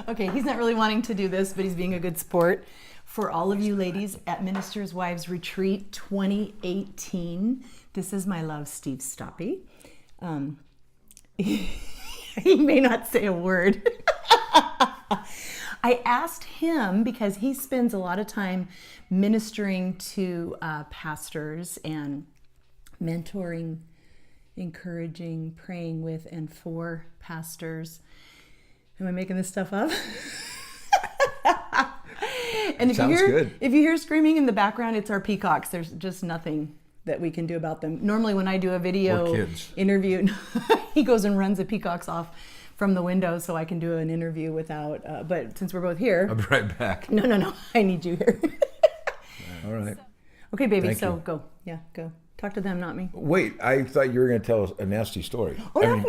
Okay, he's not really wanting to do this, but he's being a good sport. For all of you ladies at Ministers' Wives Retreat 2018, this is my love, Steve Stoppe. He may not say a word. I asked him because he spends a lot of time ministering to pastors and mentoring, encouraging, praying with and for pastors. Am I making this stuff up? And if you hear screaming in the background, it's our peacocks. There's just nothing that we can do about them. Normally when I do a video interview, he goes and runs the peacocks off from the window so I can do an interview without, but since we're both here. I'll be right back. No, I need you here. All right. Okay, baby, Thank you. go. Yeah, go. Talk to them, not me. Wait, I thought you were going to tell us a nasty story. Oh, no.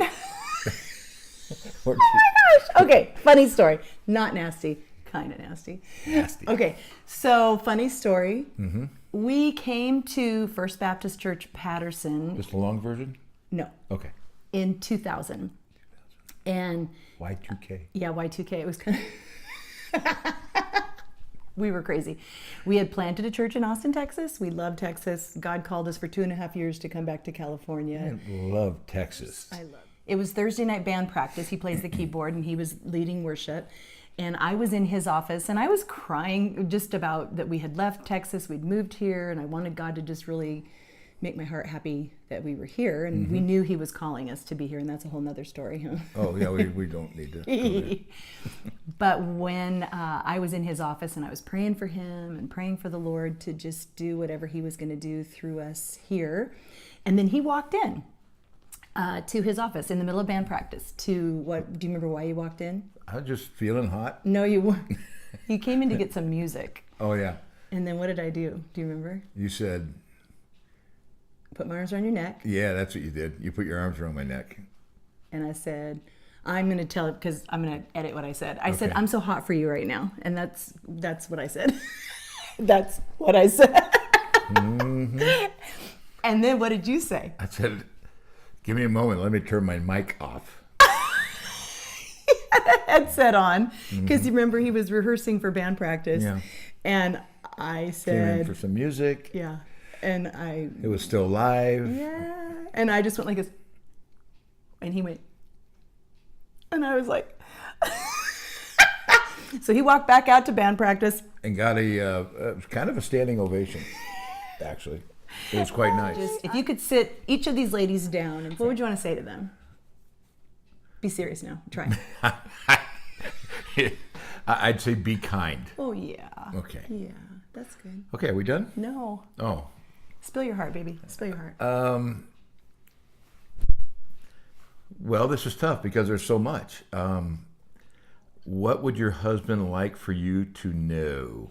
Oh my gosh. Okay, funny story. Not nasty. Kind of nasty. Nasty. Okay, so funny story. Mm-hmm. We came to First Baptist Church Patterson. Just the long version? No. Okay. In 2000. And Y2K. Yeah, Y2K. It was kind of... We were crazy. We had planted a church in Austin, Texas. We loved Texas. God called us for 2.5 years to come back to California. I love Texas. I love it. It was Thursday night band practice. He plays the keyboard and he was leading worship. And I was in his office and I was crying just about that we had left Texas, we'd moved here, and I wanted God to just really make my heart happy that we were here. And we knew he was calling us to be here, and that's a whole nother story. Huh? Oh, yeah, we don't need to. But when I was in his office and I was praying for him and praying for the Lord to just do whatever he was going to do through us here. And then he walked in to his office in the middle of band practice to what, do you remember why you walked in? I was just feeling hot. No, you weren't. You came in to get some music. Oh, yeah. And then what did I do? Do you remember? You said... Put my arms around your neck. Yeah, that's what you did. You put your arms around my neck. And I said, I'm going to tell it because I'm going to edit what I said. I said, I'm so hot for you right now. And that's what I said. That's what I said. Mm-hmm. And then what did you say? I said, give me a moment. Let me turn my mic off. He had a headset on because you remember he was rehearsing for band practice. Yeah. And I said... Came in for some music. Yeah. And it was still live. Yeah. And I just went like this. And he went. And I was like. So he walked back out to band practice. And got a kind of a standing ovation, actually. It was quite nice. If you could sit each of these ladies down, and what would you want to say to them? Be serious now. Try. I'd say be kind. Oh, yeah. Okay. Yeah, that's good. Okay, are we done? No. Oh. Spill your heart, baby. Spill your heart. Well, this is tough because there's so much. What would your husband like for you to know?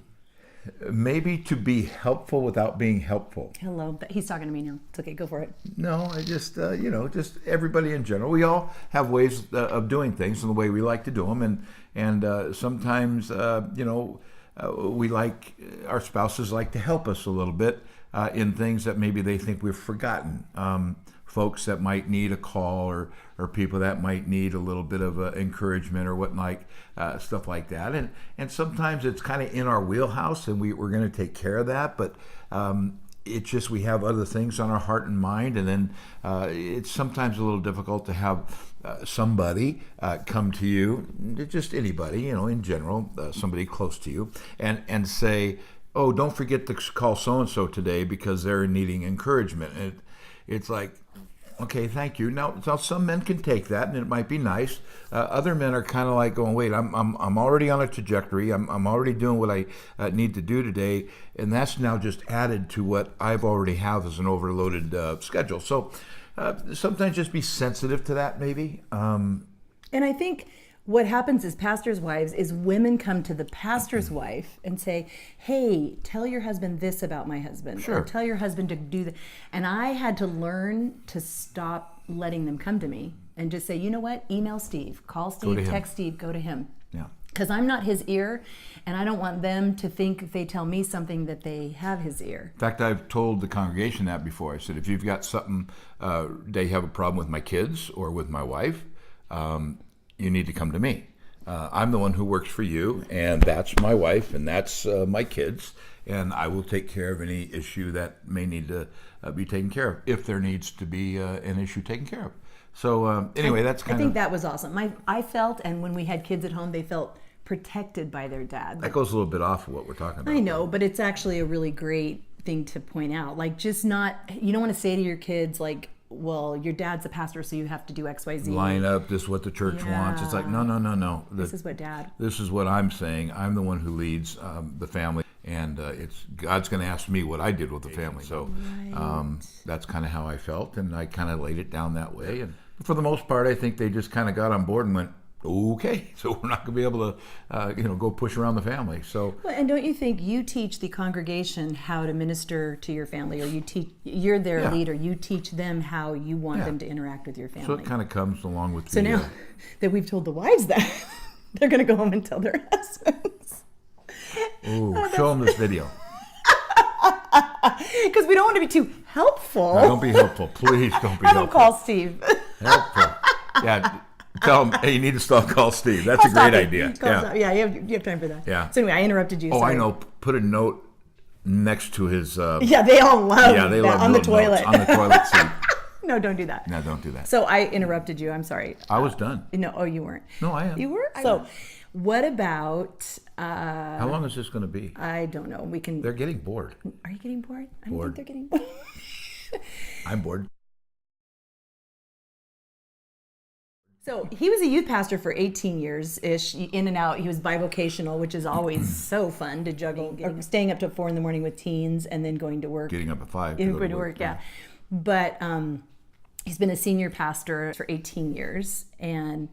Maybe to be helpful without being helpful. Hello. He's talking to me now. It's okay. Go for it. No, I just, just everybody in general. We all have ways of doing things and the way we like to do them. And sometimes, we like, our spouses like to help us a little bit in things that maybe they think we've forgotten. Folks that might need a call or people that might need a little bit of encouragement or whatnot, stuff like that. And sometimes it's kind of in our wheelhouse and we're going to take care of that. But it's just we have other things on our heart and mind. And then it's sometimes a little difficult to have somebody come to you, just anybody, in general, somebody close to you, and say, oh, don't forget to call so-and-so today because they're needing encouragement. And it's like, okay, thank you. Now, some men can take that, and it might be nice. Other men are kind of like going, wait, I'm already on a trajectory. I'm already doing what I need to do today, and that's now just added to what I've already have as an overloaded schedule. So sometimes just be sensitive to that, maybe. And I think what happens as pastors' wives is women come to the pastor's wife and say, hey, tell your husband this about my husband. Sure. Or tell your husband to do that. And I had to learn to stop letting them come to me and just say, you know what? Email Steve, call Steve, text Steve, go to him. Yeah. Because I'm not his ear, and I don't want them to think if they tell me something that they have his ear. In fact, I've told the congregation that before. I said, if you've got something, they have a problem with my kids or with my wife, you need to come to me. I'm the one who works for you, and that's my wife, and that's my kids, and I will take care of any issue that may need to be taken care of, if there needs to be an issue taken care of. So anyway, that's kind I of... think that was awesome. I felt, and when we had kids at home, they felt protected by their dad. That goes a little bit off of what we're talking about. I know, but it's actually a really great thing to point out. Like, just not, you don't want to say to your kids, like, well, your dad's a pastor, so you have to do X, Y, Z. Line up, this is what the church wants. It's like, no. This is what dad. This is what I'm saying. I'm the one who leads the family, and it's God's going to ask me what I did with the family. So that's kind of how I felt, and I kind of laid it down that way. And for the most part, I think they just kind of got on board and went, okay, so we're not going to be able to, go push around the family. So, well, and don't you think you teach the congregation how to minister to your family, or you're their leader? You teach them how you want them to interact with your family. So it kind of comes along with. So now that we've told the wives that, they're going to go home and tell their husbands. Ooh, show them this video. Because we don't want to be too helpful. No, don't be helpful, please. Don't be helpful. Have them call Steve. Helpful, yeah. Tell him, hey, you need to call Steve. That's a great idea. Yeah, you have time for that. Yeah. So anyway, I interrupted you. Oh, sorry. I know. Put a note next to his. Yeah, they all love they that love on the little notes toilet. on the toilet seat. No, don't do that. No, don't do that. So I interrupted you. I'm sorry. I was done. No, you weren't. No, I am. You were? So what about... How long is this going to be? I don't know. We can... They're getting bored. Are you getting bored? I don't Bored. think they're getting bored. I'm bored. So he was a youth pastor for 18 years-ish, in and out. He was bivocational, which is always so fun to juggle, or staying up till 4 a.m. with teens and then going to work. Getting up at 5. Going to work, yeah. But he's been a senior pastor for 18 years. And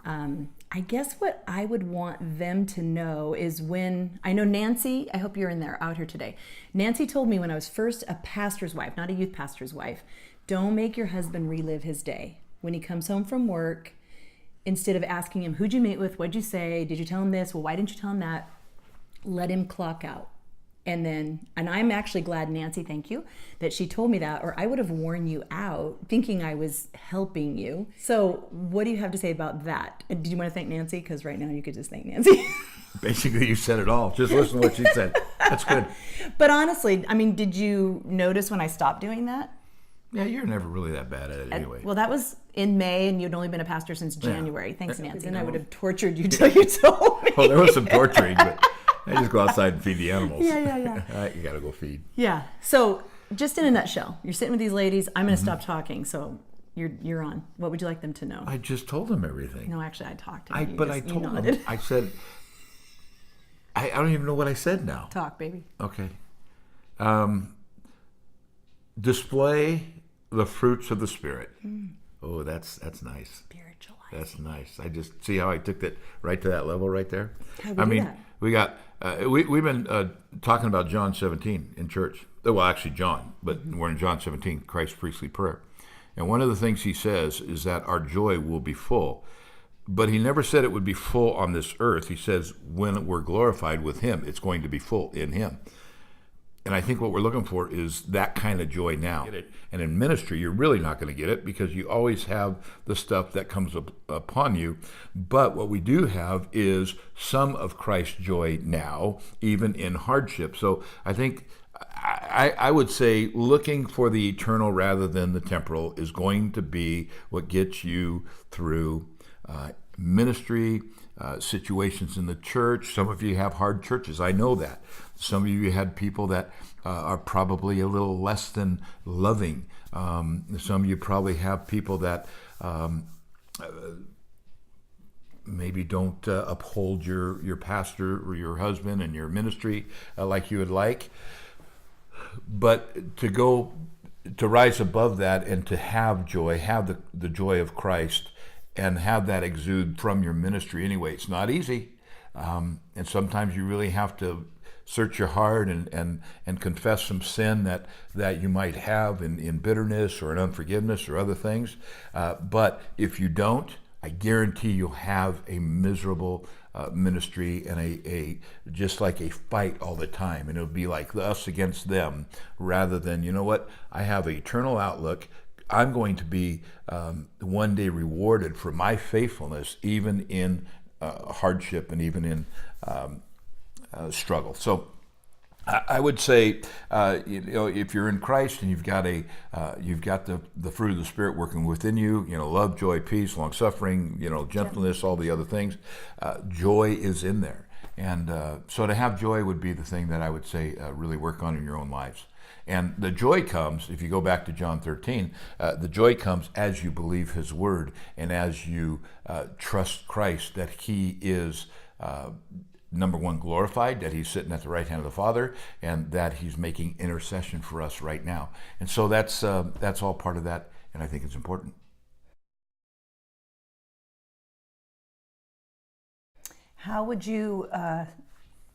I guess what I would want them to know is when, I know Nancy, I hope you're in there, out here today. Nancy told me when I was first a pastor's wife, not a youth pastor's wife, don't make your husband relive his day. When he comes home from work, instead of asking him, who'd you meet with? What'd you say? Did you tell him this? Well, why didn't you tell him that? Let him clock out. And I'm actually glad, Nancy, thank you, that she told me that, or I would have worn you out thinking I was helping you. So what do you have to say about that? Did you want to thank Nancy? Because right now you could just thank Nancy. Basically, you said it all. Just listen to what she said. That's good. But honestly, I mean, did you notice when I stopped doing that? Yeah, you're never really that bad at it anyway. Well, that was in May, and you'd only been a pastor since January. Thanks, Nancy. And I would have tortured you till you told me. Well, there was some torturing, but I just go outside and feed the animals. Yeah. All right, you got to go feed. Yeah. So, just in a nutshell, you're sitting with these ladies. I'm going to stop talking. So, you're on. What would you like them to know? I just told them everything. No, actually, I talked to you. I told them. I said, I don't even know what I said now. Talk, baby. Okay. Display the fruits of the Spirit. Oh, that's nice. Spiritualize. That's nice. I just see how I took that right to that level right there. How do we do that? We got we've been talking about John 17 in church. Well, actually John, but we're in John 17, Christ's priestly prayer. And one of the things he says is that our joy will be full. But he never said it would be full on this earth. He says when we're glorified with him, it's going to be full in him. And I think what we're looking for is that kind of joy now. And in ministry, you're really not going to get it because you always have the stuff that comes upon you. But what we do have is some of Christ's joy now, even in hardship. So I think I would say looking for the eternal rather than the temporal is going to be what gets you through ministry, situations in the church. Some of you have hard churches. I know that. Some of you had people that are probably a little less than loving. Some of you probably have people that maybe don't uphold your pastor or your husband and your ministry like you would like. But to rise above that and to have joy, have the joy of Christ, and have that exude from your ministry anyway. It's not easy. And sometimes you really have to search your heart and confess some sin that you might have in bitterness or in unforgiveness or other things. But if you don't, I guarantee you'll have a miserable ministry and a just like a fight all the time. And it'll be like us against them rather than, you know what, I have an eternal outlook. I'm going to be one day rewarded for my faithfulness, even in hardship and even in struggle. So I would say, if you're in Christ and you've got the fruit of the Spirit working within you, love, joy, peace, long suffering, gentleness, all the other things, joy is in there. And so to have joy would be the thing that I would say really work on in your own lives. And the joy comes, if you go back to John 13, the joy comes as you believe His word and as you trust Christ that He is number one, glorified, that He's sitting at the right hand of the Father, and that He's making intercession for us right now. And so that's all part of that, and I think it's important. How would you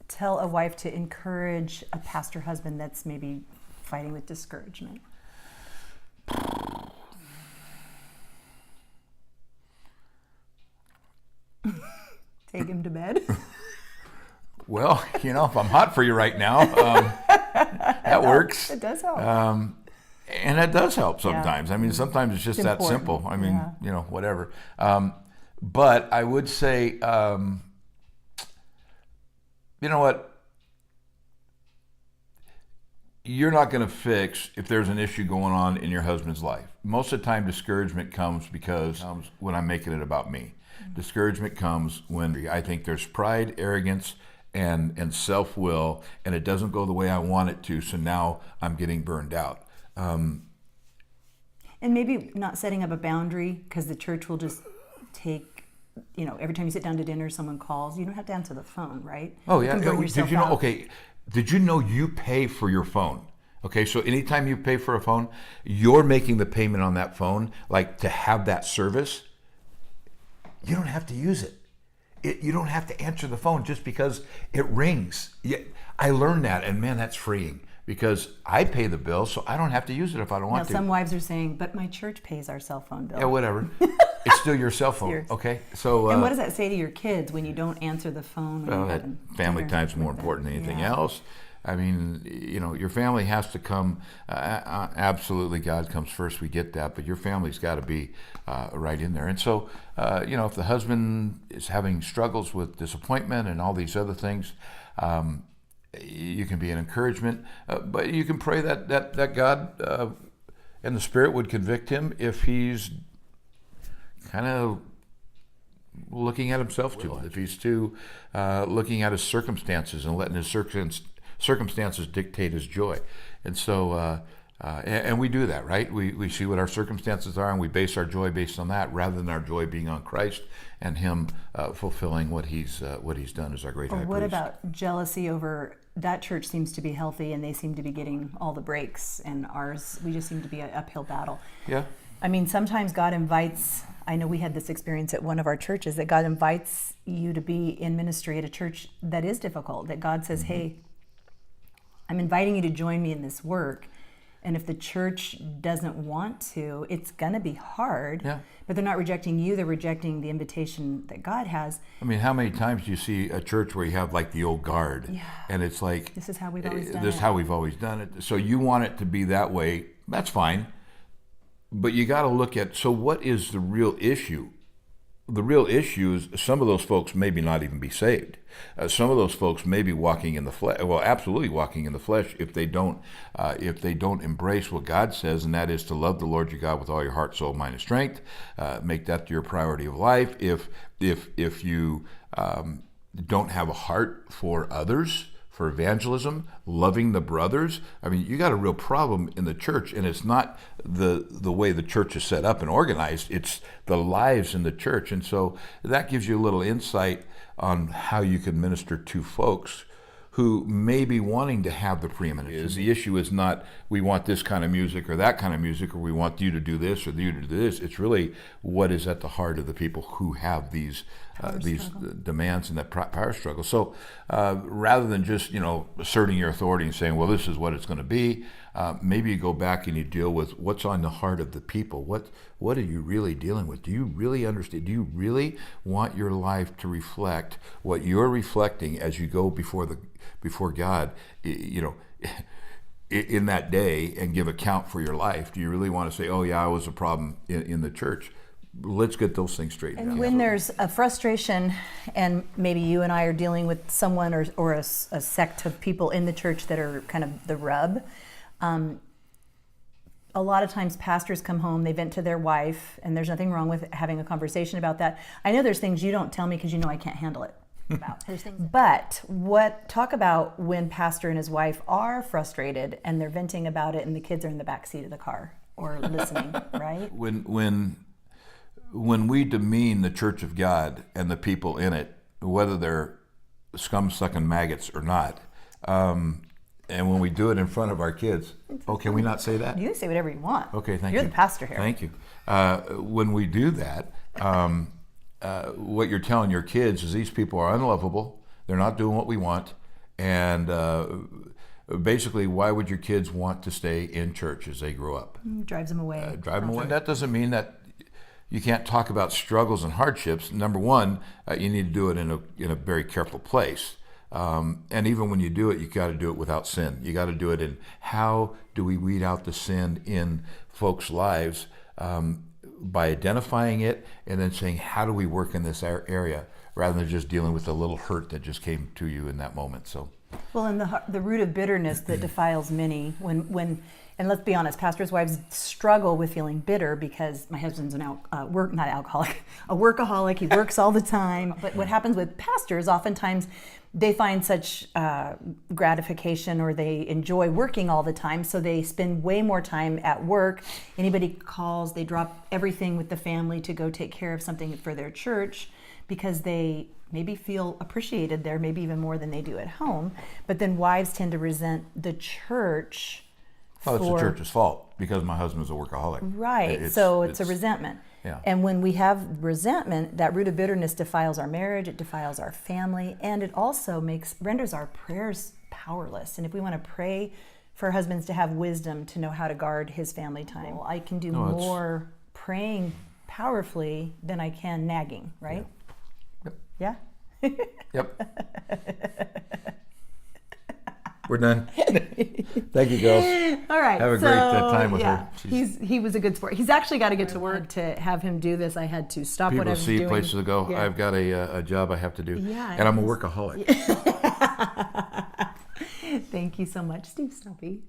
tell a wife to encourage a pastor husband that's maybe fighting with discouragement? Take him to bed? Well, if I'm hot for you right now, that works. It does help. And it does help sometimes. Yeah. I mean, sometimes it's just that important. simple. I mean, whatever. But I would say, you know what? You're not going to fix if there's an issue going on in your husband's life. Most of the time, discouragement comes when I'm making it about me. Discouragement comes when I think there's pride, arrogance, and self-will, and it doesn't go the way I want it to, so now I'm getting burned out. And maybe not setting up a boundary, because the church will just take, every time you sit down to dinner, someone calls. You don't have to answer the phone, right? Oh, You yeah. can burn yourself out. Okay, did you know you pay for your phone? Okay, so anytime you pay for a phone, you're making the payment on that phone, like to have that service. You don't have to use it. You don't have to answer the phone just because it rings. I learned that, and man, that's freeing, because I pay the bill, so I don't have to use it if I don't want to. Some wives are saying, but my church pays our cell phone bill. Yeah, whatever. It's still your cell phone, Yours. okay? So. And what does that say to your kids when you don't answer the phone? Well, that family time's more important than anything else. I mean, your family has to come, absolutely God comes first, we get that, but your family's got to be right in there. And so, if the husband is having struggles with disappointment and all these other things, you can be an encouragement, but you can pray that God and the Spirit would convict him if he's kind of looking at himself too much, if he's too looking at his circumstances and letting his circumstances dictate his joy. And so, and we do that, right? We see what our circumstances are, and we base our joy based on that, rather than our joy being on Christ and Him fulfilling what He's done as our great high priest. What about jealousy over that church seems to be healthy and they seem to be getting all the breaks, and ours, we just seem to be an uphill battle? Yeah. I mean, sometimes God invites, I know we had this experience at one of our churches, that God invites you to be in ministry at a church that is difficult, that God says, hey, I'm inviting you to join me in this work. And if the church doesn't want to, it's going to be hard. Yeah. But they're not rejecting you, they're rejecting the invitation that God has. I mean, how many times do you see a church where you have like the old guard? Yeah. And it's like, This is how we've always done it. This is how we've always done it. So you want it to be that way, that's fine. But you got to look at, so what is the real issue? The real issue is some of those folks maybe not even be saved. Some of those folks may be walking in the flesh. Well, absolutely walking in the flesh if they don't embrace what God says, and that is to love the Lord your God with all your heart, soul, mind, and strength. Make that your priority of life. If you don't have a heart for others, for evangelism, loving the brothers, I mean, you got a real problem in the church, and it's not the way the church is set up and organized, it's the lives in the church. And so that gives you a little insight on how you can minister to folks who may be wanting to have the preeminence. The issue is not, we want this kind of music or that kind of music, or we want you to do this or you to do this. It's really what is at the heart of the people who have these demands and that power struggle. So rather than just asserting your authority and saying, well, this is what it's going to be, maybe you go back and you deal with what's on the heart of the people. What are you really dealing with? Do you really understand? Do you really want your life to reflect what you're reflecting as you go before God, in that day and give account for your life? Do you really want to say, oh yeah, I was a problem in the church? let's get those things straightened out. And when there's a frustration, and maybe you and I are dealing with someone or a sect of people in the church that are kind of the rub, a lot of times pastors come home, they vent to their wife, and there's nothing wrong with having a conversation about that. I know there's things you don't tell me because you know I can't handle it. But talk about when pastor and his wife are frustrated and they're venting about it and the kids are in the back seat of the car or listening, right? When we demean the church of God and the people in it, whether they're scum-sucking maggots or not, and when we do it in front of our kids, can we not say that? You can say whatever you want. Okay, thank you. you. You're the pastor here. Thank you. When we do that, what you're telling your kids is these people are unlovable, they're not doing what we want, and basically, why would your kids want to stay in church as they grow up? Drives them away. Drive them away. That doesn't mean that you can't talk about struggles and hardships. Number one, you need to do it in a very careful place. And even when you do it, you got to do it without sin. You got to do it in how do we weed out the sin in folks' lives by identifying it and then saying how do we work in this area rather than just dealing with the little hurt that just came to you in that moment. So, well, and the root of bitterness that defiles many when and let's be honest, pastors' wives struggle with feeling bitter because my husband's not alcoholic, a workaholic. He works all the time. But what happens with pastors, oftentimes they find such gratification or they enjoy working all the time, so they spend way more time at work. Anybody calls, they drop everything with the family to go take care of something for their church because they maybe feel appreciated there, maybe even more than they do at home. But then wives tend to resent the church. Well, it's the church's fault because my husband's a workaholic. Right, it's a resentment. Yeah. And when we have resentment, that root of bitterness defiles our marriage, it defiles our family, and it also renders our prayers powerless. And if we want to pray for husbands to have wisdom to know how to guard his family time, I can do more praying powerfully than I can nagging, right? Yeah? Yeah? Yep. We're done. Thank you, girls. All right. Have a great time with her. He was a good sport. He's actually got to get to work. To have him do this, I had to stop what I was doing. People see places to go. Yeah. I've got a job I have to do. Yeah, and I'm a workaholic. Thank you so much, Steve Stoppe.